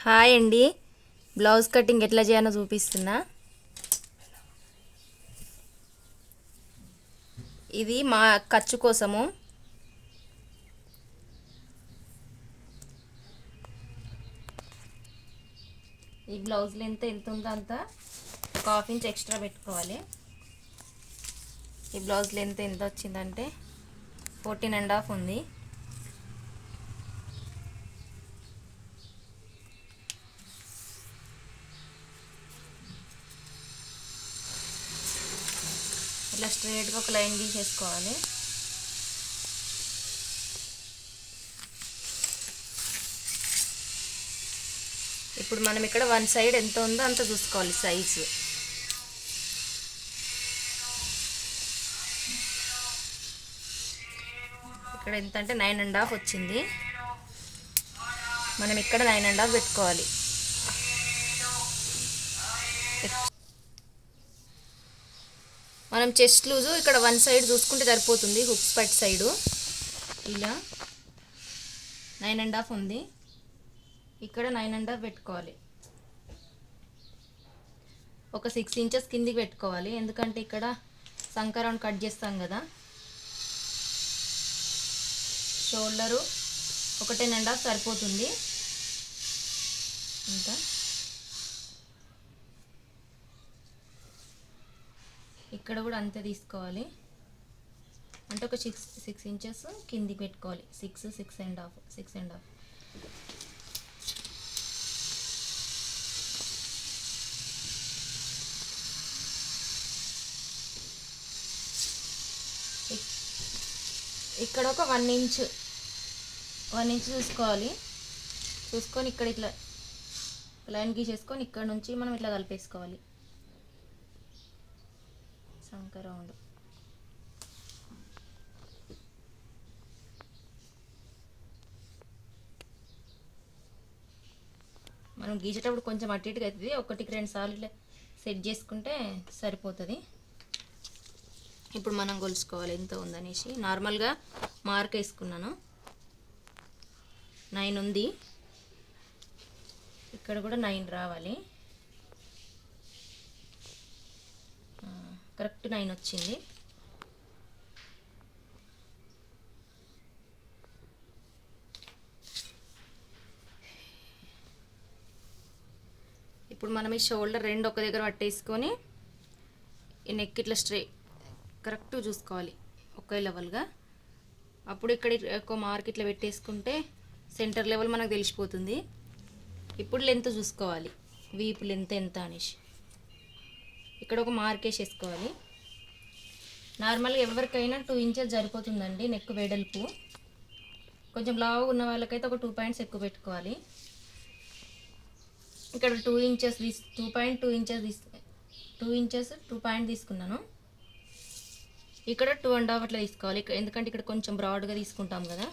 Hi అండి. Blouse cutting ఎట్లా చేయాలో చూపిస్తున్నా. ఇది మా ఖర్చు కోసము. ఈ బ్లౌజ్ లెంత్ ఎంత ఉందో అంత ఒక హాఫ్ ఇంచ్ ఎక్స్ట్రా పెట్టుకోవాలి. ఈ బ్లౌజ్ లెంత్ ఎంత వచ్చిందంటే 14.5 ఉంది. ఇలా స్ట్రైట్గా ఒక లైన్ గీసేసుకోవాలి. ఇప్పుడు మనం ఇక్కడ వన్ సైడ్ ఎంత ఉందో అంత చూసుకోవాలి సైజు. ఇక్కడ ఎంత అంటే 9.5 వచ్చింది. మనం ఇక్కడ 9.5 పెట్టుకోవాలి. మనం చెస్ట్ లూజు ఇక్కడ వన్ సైడ్ చూసుకుంటే సరిపోతుంది. హుక్స్ పట్టి సైడు ఇలా 9.5 ఉంది. ఇక్కడ 9.5 పెట్టుకోవాలి. ఒక 6 ఇంచెస్ కిందికి పెట్టుకోవాలి, ఎందుకంటే ఇక్కడ సంకరౌండ్ కట్ చేస్తాం కదా. షోల్డరు 1.5 సరిపోతుంది. ఇంకా ఇక్కడ కూడా అంతే తీసుకోవాలి, అంటే ఒక 6 ఇంచెస్ కిందికి పెట్టుకోవాలి. 6.5 ఇక్కడ ఒక 1 ఇంచ్ చూసుకోవాలి. చూసుకొని ఇక్కడ ఇట్లా లైన్ గీసేసుకొని ఇక్కడ నుంచి మనం ఇట్లా కలిపేసుకోవాలి సంక రౌండ్. మనం గీసేటప్పుడు కొంచెం అటు ఇటుగా అవుతుంది, 1-2 సార్లు ఇట్లా సెట్ చేసుకుంటే సరిపోతుంది. ఇప్పుడు మనం కొలుసుకోవాలి ఎంత ఉందనేసి. నార్మల్గా మార్క్ వేసుకున్నాను, 9 ఉంది. ఇక్కడ కూడా 9 రావాలి. కరెక్ట్ 9 వచ్చింది. ఇప్పుడు మనం ఈ షోల్డర్ రెండు ఒక దగ్గర పట్టేసుకొని ఈ నెక్ ఇట్లా కరెక్ట్ చూసుకోవాలి ఒకే లెవెల్గా. అప్పుడు ఇక్కడ ఒక మార్క్ ఇట్లా పెట్టేసుకుంటే సెంటర్ లెవెల్ మనకు తెలిసిపోతుంది. ఇప్పుడు లెంత్ చూసుకోవాలి, వీపు లెంత్ ఎంత అనేసి ఇక్కడ ఒక మార్క్ వేసేసుకోవాలి. నార్మల్గా ఎవరికైనా 2 ఇంచెస్ సరిపోతుందండి నెక్ వెడల్పు. కొంచెం లావు ఉన్న వాళ్ళకైతే ఒక 2 పాయింట్స్ ఎక్కువ పెట్టుకోవాలి. ఇక్కడ 2 ఇంచెస్ 2 పాయింట్ తీసుకున్నాను. ఇక్కడ 2.5 అట్లా తీసుకోవాలి, ఎందుకంటే ఇక్కడ కొంచెం బ్రాడ్గా తీసుకుంటాం కదా.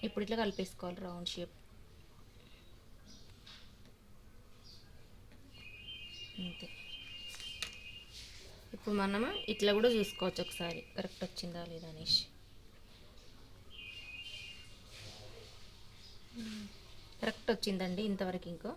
ఇప్పుడు ఇట్లా కలిపేసుకోవాలి రౌండ్ షేప్. అంతే. ఇప్పుడు మనము ఇట్లా కూడా చూసుకోవచ్చు ఒకసారి కరెక్ట్ వచ్చిందా లేదా అనేసి. కరెక్ట్ వచ్చిందండి ఇంతవరకు. ఇంకో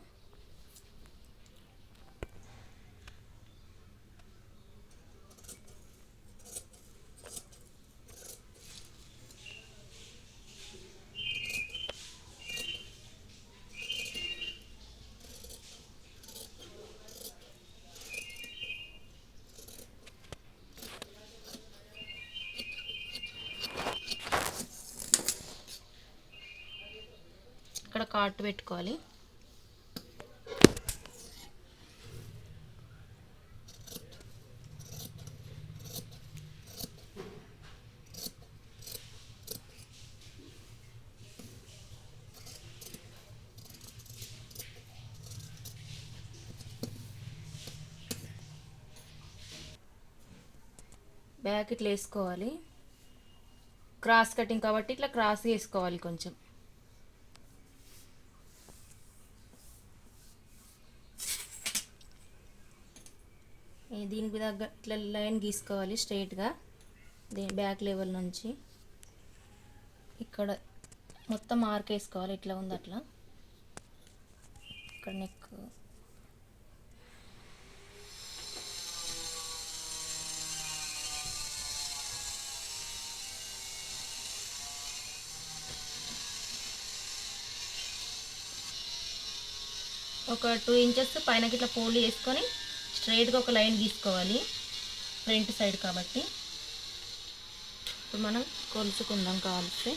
ఇక్కడ కాటు పెట్టుకోవాలి. బ్యాక్ ఇట్లా వేసుకోవాలి. క్రాస్ కటింగ్ కాబట్టి ఇట్లా క్రాస్ వేసుకోవాలి కొంచెం. దీనికి దగ్గర ఇట్లా లైన్ గీసుకోవాలి స్ట్రైట్గా. దీని బ్యాక్ లెవెల్ నుంచి ఇక్కడ మొత్తం మార్క్ వేసుకోవాలి. ఇట్లా ఉంది అట్లా. ఇక్కడ నెక్ ఒక 2 ఇంచెస్ పైనకి ఇట్లా ఫోల్డ్ చేసుకొని స్ట్రైట్గా ఒక లైన్ గీసుకోవాలి, ఫ్రంట్ సైడ్ కాబట్టి. ఇప్పుడు మనం కొలుచుకుందాం. కావాల్సి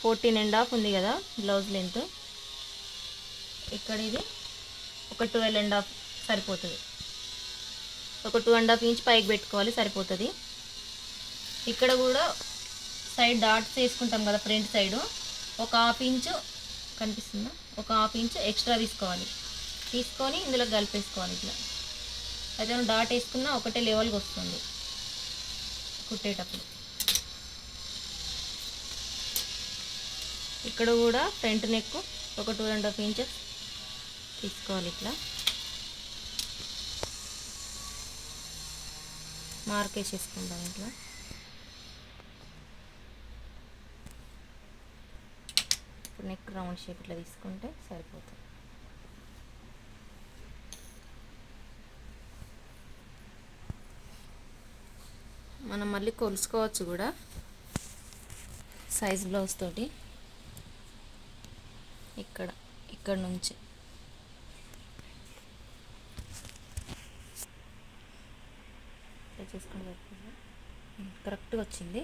14.5 ఉంది కదా బ్లౌజ్ లెంత్. ఇక్కడ ఇది ఒక 12.5 సరిపోతుంది. ఒక 2.5 ఇంచ్ పైకి పెట్టుకోవాలి, సరిపోతుంది. ఇక్కడ కూడా సైడ్ డాట్స్ వేసుకుంటాం కదా ఫ్రంట్ సైడు, ఒక 1/2 ఇంచు కనిపిస్తుందా, ఒక 1/2 ఇంచు ఎక్స్ట్రా తీసుకోవాలి. తీసుకొని ఇందులో కలిపేసుకోవాలి ఇట్లా. అయితే మనం డాట్ వేసుకున్న ఒకటే లెవెల్గా వస్తుంది కుట్టేటప్పుడు. ఇక్కడ కూడా ఫ్రంట్ నెక్ ఒక 2.5 ఇంచెస్ తీసుకోవాలి. ఇట్లా మార్క్ వేసేసుకుంటాం. ఇట్లా ఇప్పుడు నెక్ రౌండ్ షేప్ ఇట్లా తీసుకుంటే సరిపోతుంది. మనం మళ్ళీ కొలుసుకోవచ్చు కూడా సైజ్ బ్లౌజ్ తోటి. ఇక్కడ నుంచి చేసుకుంటే కరెక్ట్గా వచ్చింది.